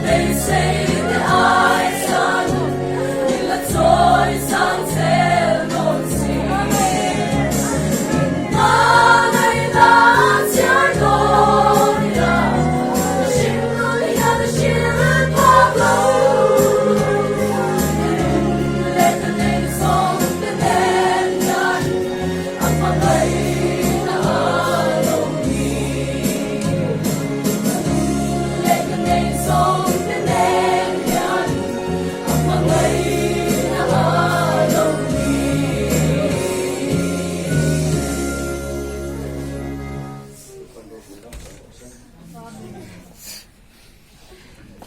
They say that I son nella tua istanza non si ma nei danzi argonia scindolia da scire Pablo let the names of the Daniel apalay na aloni let the names of Amen.